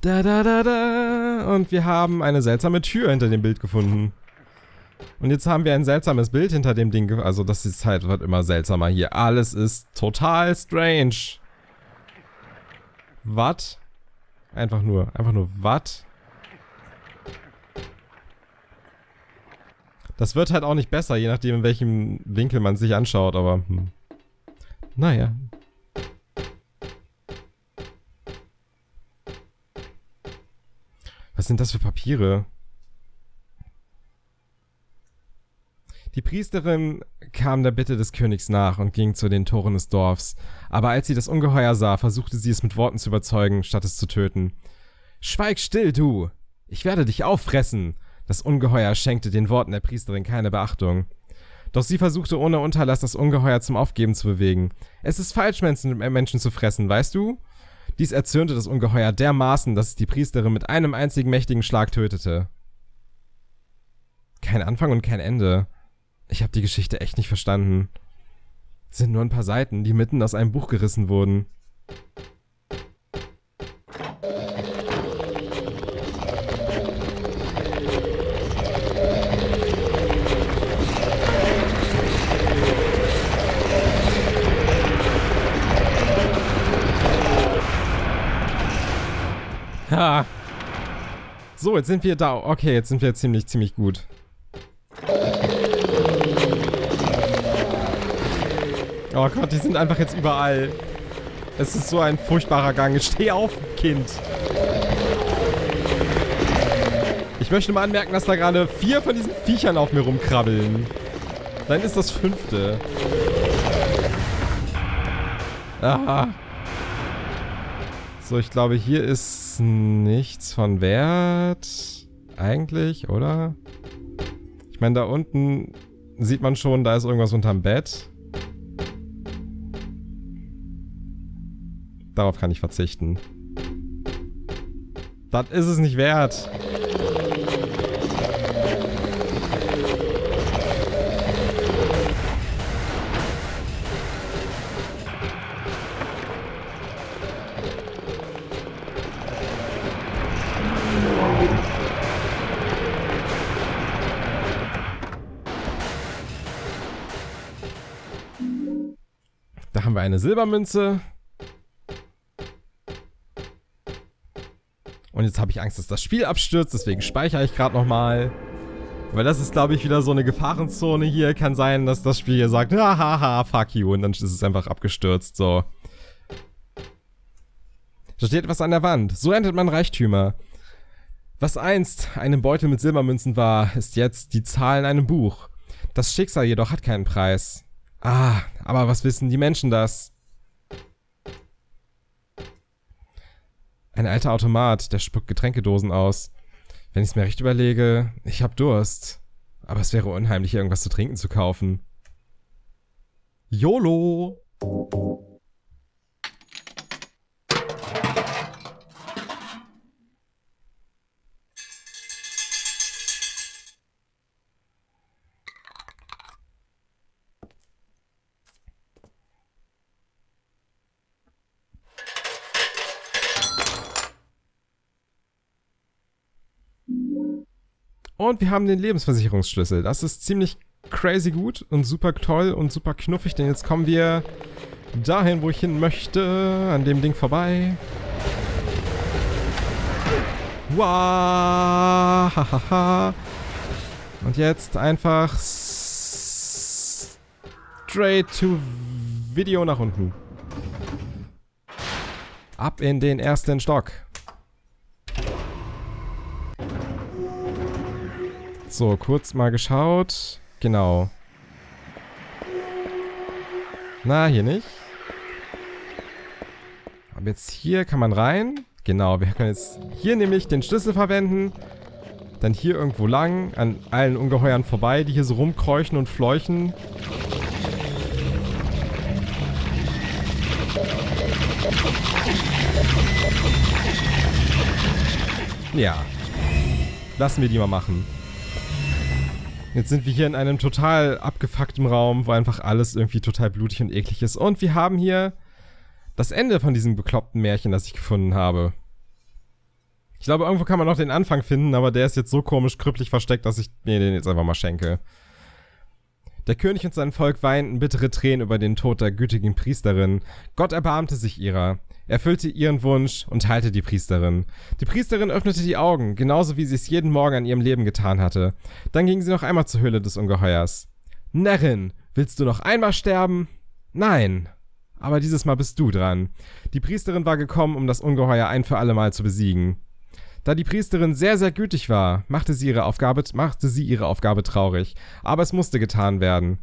Da, da, da, da. Und wir haben eine seltsame Tür hinter dem Bild gefunden. Und jetzt haben wir ein seltsames Bild hinter dem Ding. Also das ist halt, wird immer seltsamer hier. Alles ist total strange. Was? Einfach nur was? Das wird halt auch nicht besser, je nachdem in welchem Winkel man sich anschaut, aber naja. Was sind das für Papiere? Die Priesterin kam der Bitte des Königs nach und ging zu den Toren des Dorfs. Aber als sie das Ungeheuer sah, versuchte sie es mit Worten zu überzeugen, statt es zu töten. »Schweig still, du! Ich werde dich auffressen!« Das Ungeheuer schenkte den Worten der Priesterin keine Beachtung. Doch sie versuchte ohne Unterlass, das Ungeheuer zum Aufgeben zu bewegen. »Es ist falsch, Menschen zu fressen, weißt du?« Dies erzürnte das Ungeheuer dermaßen, dass es die Priesterin mit einem einzigen mächtigen Schlag tötete. Kein Anfang und kein Ende. Ich habe die Geschichte echt nicht verstanden. Es sind nur ein paar Seiten, die mitten aus einem Buch gerissen wurden. Ha! So, jetzt sind wir da. Okay, jetzt sind wir ziemlich gut. Oh Gott, die sind einfach jetzt überall. Es ist so ein furchtbarer Gang. Steh auf, Kind. Ich möchte mal anmerken, dass da gerade 4 von diesen Viechern auf mir rumkrabbeln. Dann ist das 5. Aha. So, ich glaube, hier ist nichts von Wert. Eigentlich, oder? Ich meine, da unten sieht man schon, da ist irgendwas unterm Bett. Darauf kann ich verzichten. Das ist es nicht wert. Da haben wir eine Silbermünze. Und jetzt habe ich Angst, dass das Spiel abstürzt, deswegen speichere ich gerade nochmal. Weil das ist, glaube ich, wieder so eine Gefahrenzone hier. Kann sein, dass das Spiel hier sagt, haha, fuck you. Und dann ist es einfach abgestürzt, so. Da steht etwas an der Wand. So erntet man Reichtümer. Was einst einem Beutel mit Silbermünzen war, ist jetzt die Zahl in einem Buch. Das Schicksal jedoch hat keinen Preis. Ah, aber was wissen die Menschen das? Ein alter Automat, der spuckt Getränkedosen aus. Wenn ich es mir recht überlege, ich hab Durst. Aber es wäre unheimlich, irgendwas zu trinken zu kaufen. YOLO! Und wir haben den Lebensversicherungsschlüssel. Das ist ziemlich crazy gut und super toll und super knuffig, denn jetzt kommen wir dahin, wo ich hin möchte, an dem Ding vorbei. Wow, hahaha. Und jetzt einfach straight to Video nach unten. Ab in den ersten Stock. So, kurz mal geschaut. Genau. Na, hier nicht. Aber jetzt hier kann man rein. Genau, wir können jetzt hier nämlich den Schlüssel verwenden. Dann hier irgendwo lang, an allen Ungeheuern vorbei, die hier so rumkräuchen und fleuchen. Ja. Lassen wir die mal machen. Jetzt sind wir hier in einem total abgefuckten Raum, wo einfach alles irgendwie total blutig und eklig ist. Und wir haben hier das Ende von diesem bekloppten Märchen, das ich gefunden habe. Ich glaube, irgendwo kann man noch den Anfang finden, aber der ist jetzt so komisch krüppelig versteckt, dass ich mir den jetzt einfach mal schenke. Der König und sein Volk weinten bittere Tränen über den Tod der gütigen Priesterin. Gott erbarmte sich ihrer, erfüllte ihren Wunsch und heilte die Priesterin. Die Priesterin öffnete die Augen, genauso wie sie es jeden Morgen an ihrem Leben getan hatte. Dann ging sie noch einmal zur Höhle des Ungeheuers. Närrin, willst du noch einmal sterben? Nein. Aber dieses Mal bist du dran. Die Priesterin war gekommen, um das Ungeheuer ein für alle Mal zu besiegen. Da die Priesterin sehr, sehr gütig war, machte sie ihre Aufgabe traurig, aber es musste getan werden.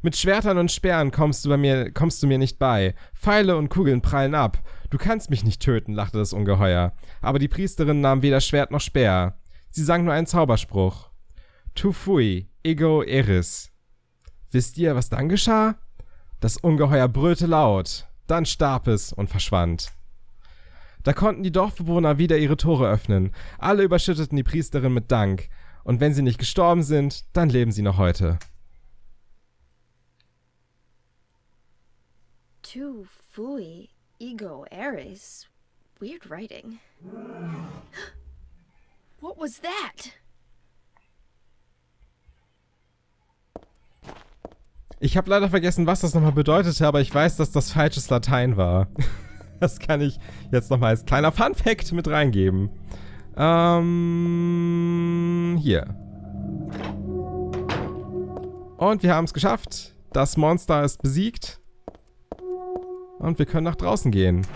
Mit Schwertern und Speeren kommst du mir nicht bei. Pfeile und Kugeln prallen ab. Du kannst mich nicht töten, lachte das Ungeheuer. Aber die Priesterin nahm weder Schwert noch Speer. Sie sang nur einen Zauberspruch. Tu fui, ego eris. Wisst ihr, was dann geschah? Das Ungeheuer brüllte laut, dann starb es und verschwand. Da konnten die Dorfbewohner wieder ihre Tore öffnen. Alle überschütteten die Priesterin mit Dank. Und wenn sie nicht gestorben sind, dann leben sie noch heute. Tu fui, ego eris. Weird writing. What was that? Ich habe leider vergessen, was das nochmal bedeutete, aber ich weiß, dass das falsches Latein war. Das kann ich jetzt nochmal als kleiner Funfact mit reingeben. Hier. Und wir haben es geschafft. Das Monster ist besiegt. Und wir können nach draußen gehen.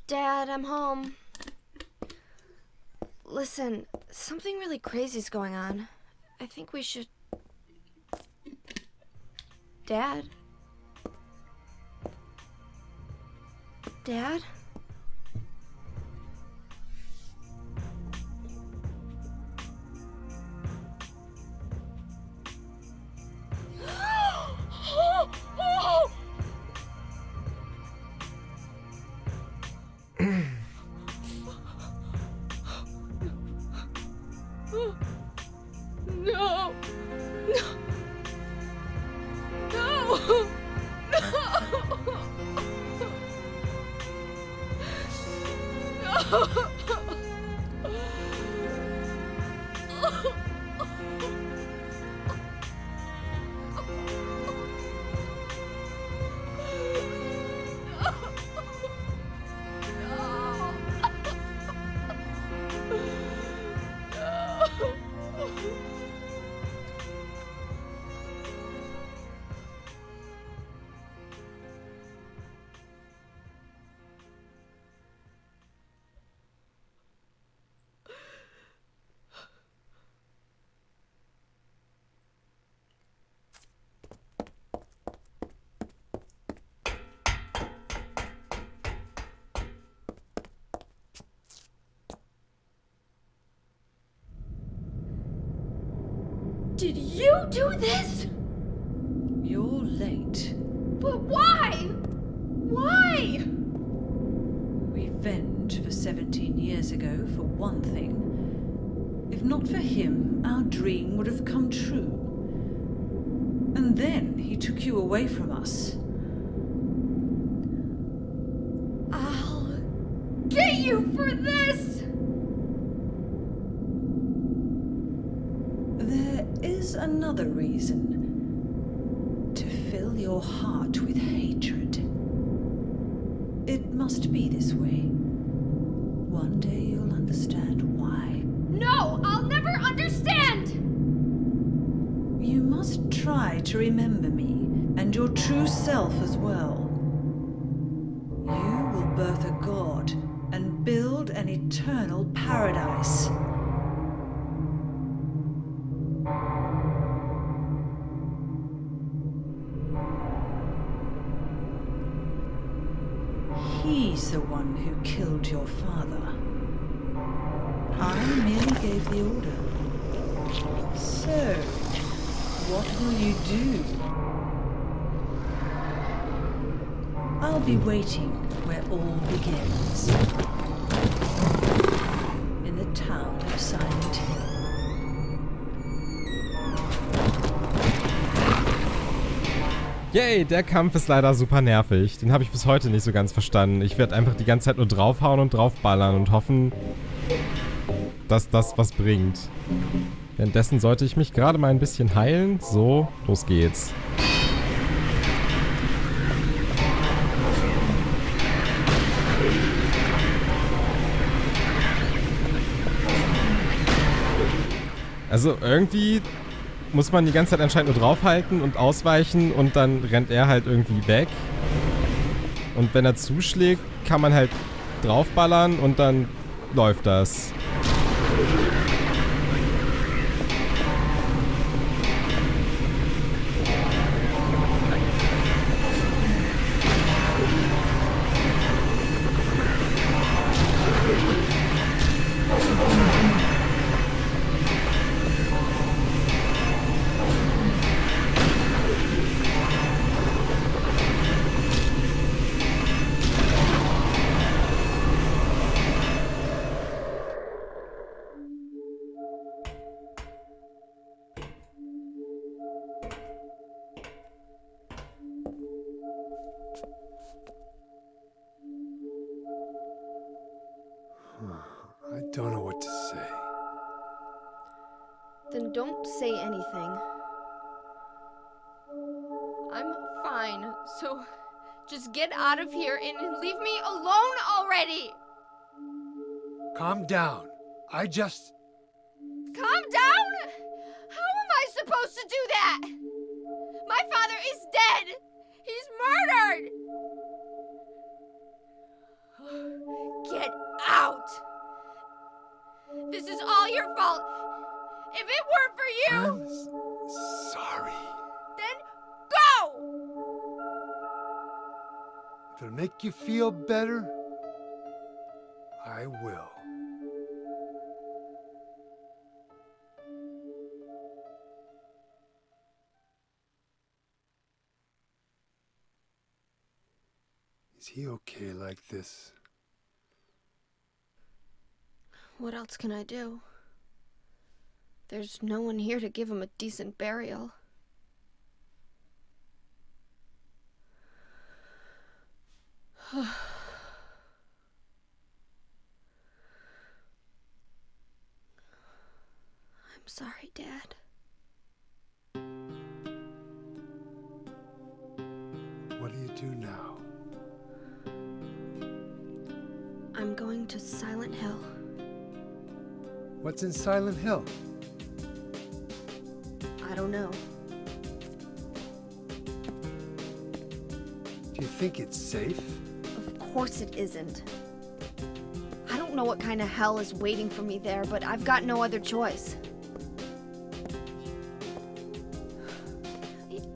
Dad, I'm home. Listen, something really crazy's going on. I think we should... Dad? Dad? No! Did you do this? You're late. But why? Why? Revenge for 17 years ago, for one thing. If not for him, our dream would have come true. And then he took you away from us. I'll get you for this! There is another reason. To fill your heart with hatred. It must be this way. One day you'll understand why. No, I'll never understand! You must try to remember me, and your true self as well. You will birth a god, and build an eternal paradise. He's the one who killed your father. I merely gave the order. So, what will you do? I'll be waiting where all begins. In the town of Silent Hill. Yay, der Kampf ist leider super nervig. Den habe ich bis heute nicht so ganz verstanden. Ich werde einfach die ganze Zeit nur draufhauen und draufballern und hoffen, dass das was bringt. Währenddessen sollte ich mich gerade mal ein bisschen heilen. So, los geht's. Also irgendwie muss man die ganze Zeit anscheinend nur draufhalten und ausweichen und dann rennt er halt irgendwie weg. Und wenn er zuschlägt, kann man halt draufballern und dann läuft das. I don't know what to say. Then don't say anything. I'm fine, so just get out of here and leave me alone already! Calm down. Calm down? How am I supposed to do that? My father is dead! He's murdered! Get out! This is all your fault! If it weren't for you, I'm sorry. then go! If it'll make you feel better, I will. Is he okay like this? What else can I do? There's no one here to give him a decent burial. I'm sorry, Dad. What do you do now? I'm going to Silent Hill. What's in Silent Hill? I don't know. Do you think it's safe? Of course it isn't. I don't know what kind of hell is waiting for me there, but I've got no other choice.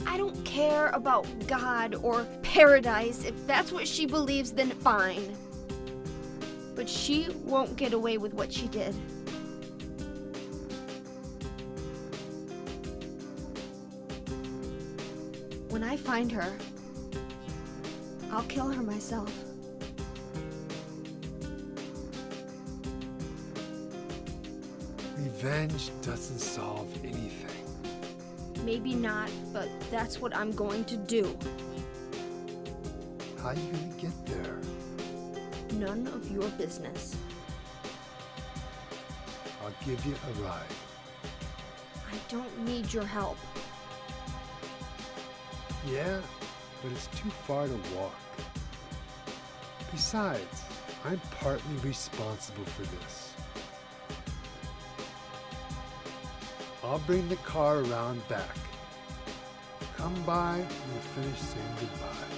I don't care about God or paradise. If that's what she believes, then fine. But she won't get away with what she did. When I find her, I'll kill her myself. Revenge doesn't solve anything. Maybe not, but that's what I'm going to do. How are you gonna get there? None of your business. I'll give you a ride. I don't need your help. Yeah, but it's too far to walk. Besides, I'm partly responsible for this. I'll bring the car around back. Come by and we'll finish saying goodbye.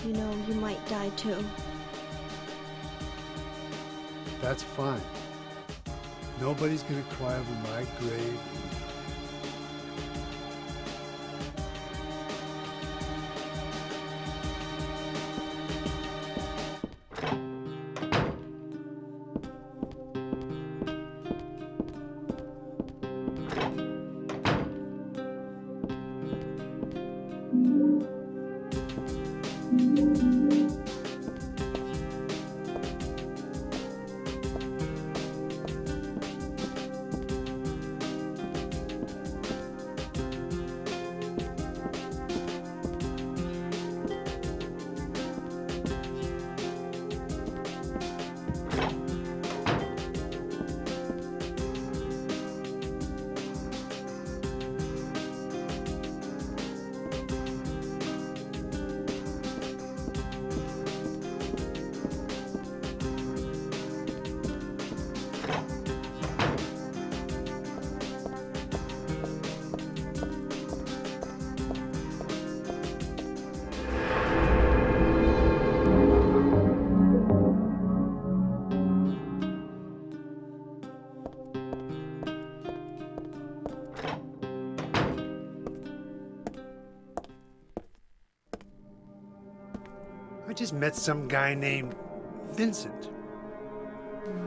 You know, you might die too. That's fine. Nobody's gonna cry over my grave. I just met some guy named Vincent.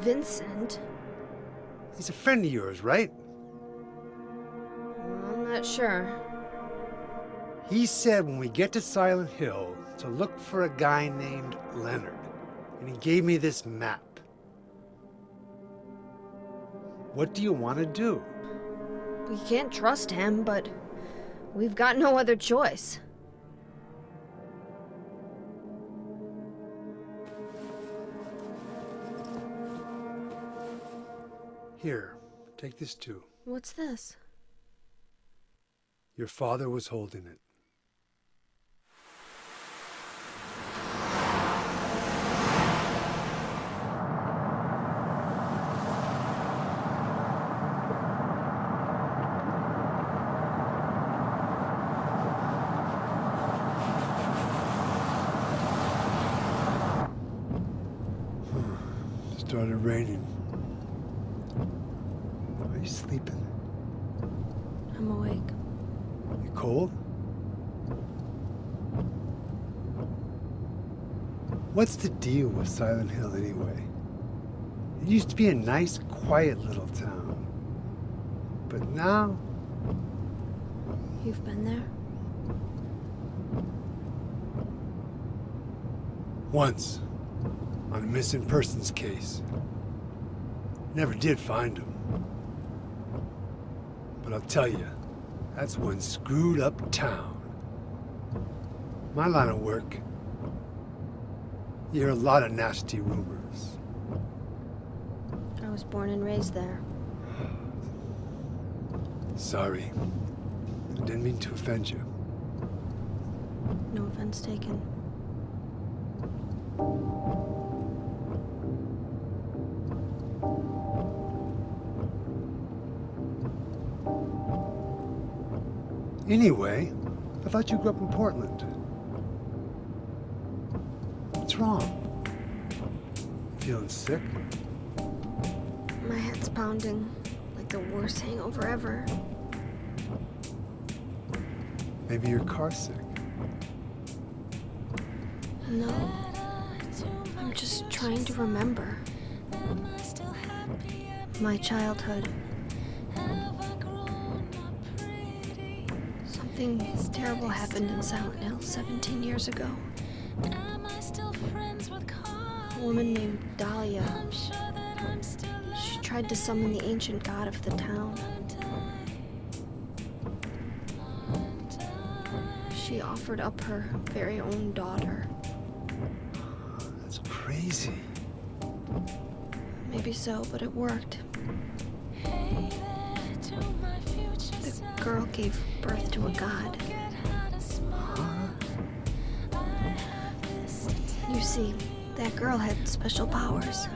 Vincent? He's a friend of yours, right? I'm not sure. He said when we get to Silent Hill to look for a guy named Leonard, and he gave me this map. What do you want to do? We can't trust him, but we've got no other choice. Here, take this too. What's this? Your father was holding it. Started raining. Are you sleeping? I'm awake. You cold? What's the deal with Silent Hill anyway? It used to be a nice, quiet little town. But now... You've been there? Once. On a missing persons case. Never did find him. But I'll tell you, that's one screwed up town. My line of work, you hear a lot of nasty rumors. I was born and raised there. Sorry. I didn't mean to offend you. No offense taken. Anyway, I thought you grew up in Portland. What's wrong? Feeling sick? My head's pounding like the worst hangover ever. Maybe you're car sick. No. I'm just trying to remember. My childhood. Something terrible happened in Silent Hill 17 years ago. A woman named Dahlia. She tried to summon the ancient god of the town. She offered up her very own daughter. That's crazy. Maybe so, but it worked. The girl gave birth to a god. Huh? see, that girl had special powers.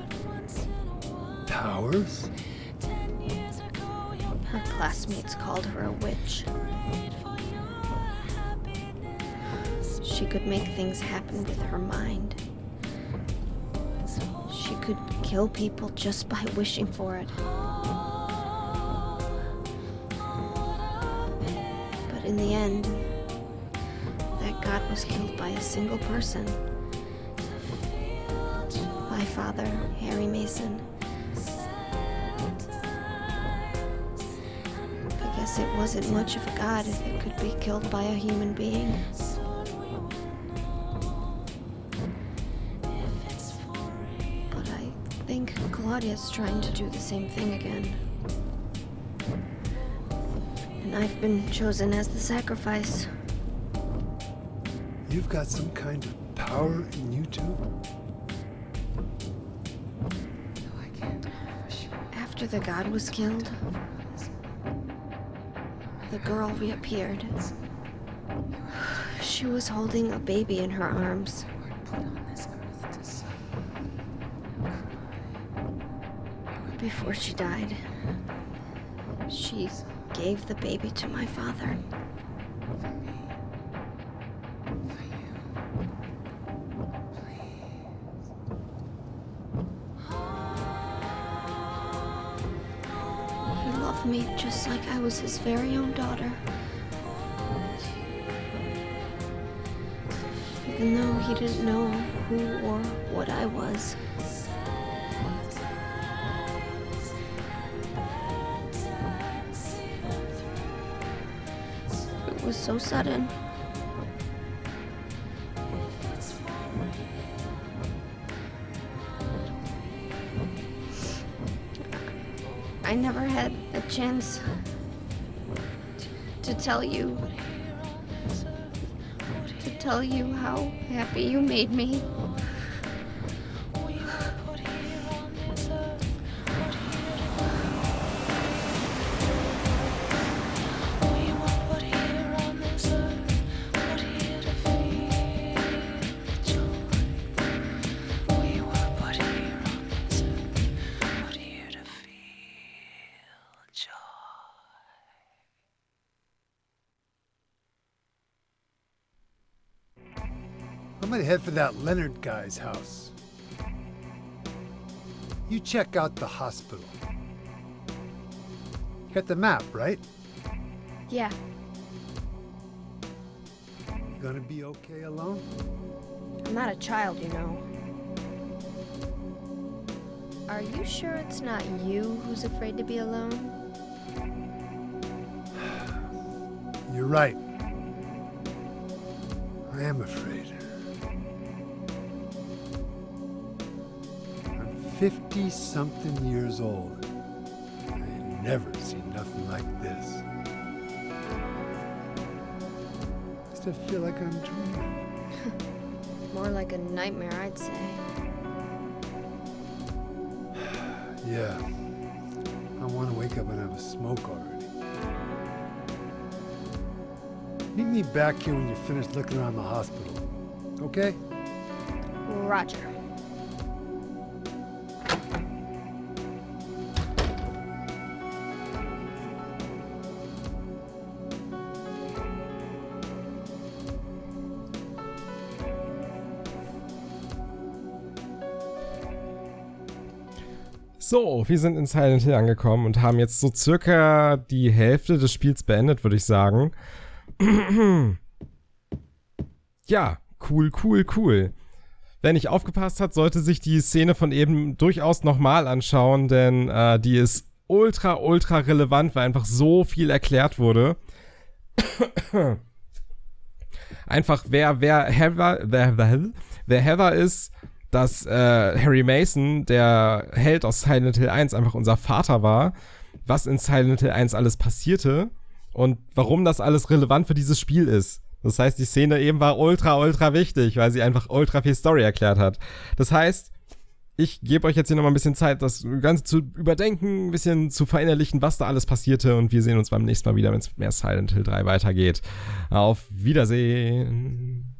Powers? Her classmates called her a witch. She could make things happen with her mind. She could kill people just by wishing for it. But in the end, that god was killed by a single person. My father, Harry Mason. I guess it wasn't much of a god if it could be killed by a human being. But I think Claudia's trying to do the same thing again. And I've been chosen as the sacrifice. You've got some kind of power in you too? After the god was killed, the girl reappeared. She was holding a baby in her arms. Before she died, she gave the baby to my father. He loved me just like I was his very own daughter. Even though he didn't know who or what I was. It was so sudden. I never had a chance to tell you how happy you made me. I'm gonna head for that Leonard guy's house. You check out the hospital. You got the map, right? Yeah, You gonna be okay alone? I'm not a child, you know. Are you sure it's not you who's afraid to be alone? You're right. I am afraid. I'm 50-something years old. I ain't never seen nothing like this. I still feel like I'm dreaming. More like a nightmare, I'd say. Yeah. I want to wake up and have a smoke already. Meet me back here when you're finished looking around the hospital. Okay? Roger. So, wir sind in Silent Hill angekommen und haben jetzt so circa die Hälfte des Spiels beendet, würde ich sagen. Ja, cool. Wer nicht aufgepasst hat, sollte sich die Szene von eben durchaus nochmal anschauen, denn die ist ultra relevant, weil einfach so viel erklärt wurde. Einfach, wer Heather ist, dass Harry Mason, der Held aus Silent Hill 1, einfach unser Vater war, was in Silent Hill 1 alles passierte und warum das alles relevant für dieses Spiel ist. Das heißt, die Szene eben war ultra wichtig, weil sie einfach ultra viel Story erklärt hat. Das heißt, ich gebe euch jetzt hier nochmal ein bisschen Zeit, das Ganze zu überdenken, ein bisschen zu verinnerlichen, was da alles passierte, und wir sehen uns beim nächsten Mal wieder, wenn es mit mehr Silent Hill 3 weitergeht. Auf Wiedersehen.